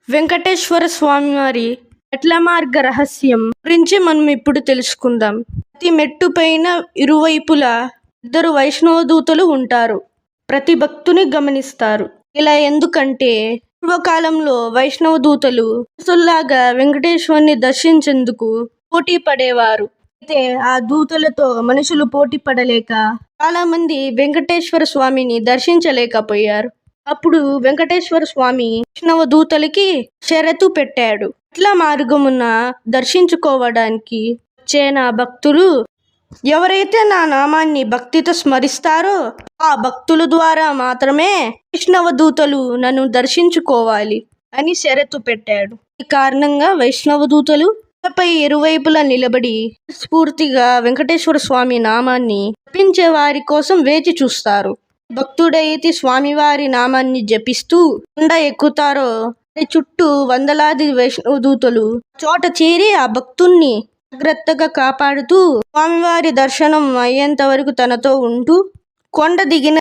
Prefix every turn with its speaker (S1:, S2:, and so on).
S1: వెంకటేశ్వర స్వామివారి మెట్ల మార్గ రహస్యం గురించి మనం ఇప్పుడు తెలుసుకుందాం. ప్రతి మెట్టు పైన ఇరువైపులా ఇద్దరు వైష్ణవ దూతలు ఉంటారు. ప్రతి భక్తుని గమనిస్తారు. ఇలా ఎందుకంటే పూర్వకాలంలో వైష్ణవ దూతలు మనుషుల్లాగా వెంకటేశ్వరుని దర్శించేందుకు పోటీ పడేవారు. అయితే ఆ దూతలతో మనుషులు పోటీ పడలేక చాలా మంది వెంకటేశ్వర స్వామిని దర్శించలేకపోయారు. అప్పుడు వెంకటేశ్వర స్వామి వైష్ణవ దూతలకి షరతు పెట్టాడు. మెట్ల మార్గమున దర్శించుకోవడానికి వచ్చే నా భక్తులు ఎవరైతే నా నామాన్ని భక్తితో స్మరిస్తారో ఆ భక్తుల ద్వారా మాత్రమే వైష్ణవ దూతలు నన్ను దర్శించుకోవాలి అని షరతు పెట్టాడు. ఈ కారణంగా వైష్ణవ దూతలు పై ఇరువైపులా నిలబడి స్ఫూర్తిగా వెంకటేశ్వర స్వామి నామాన్ని జపించే వారి కోసం వేచి చూస్తారు. భక్తుడైతే స్వామివారి నామాన్ని జపిస్తూ కొండ ఎక్కుతారో చుట్టూ వందలాది వైష్ణవ దూతలు చోట చేరి ఆ భక్తుణ్ణి జాగ్రత్తగా కాపాడుతూ స్వామివారి దర్శనం అయ్యేంత వరకు తనతో ఉంటూ కొండ దిగిన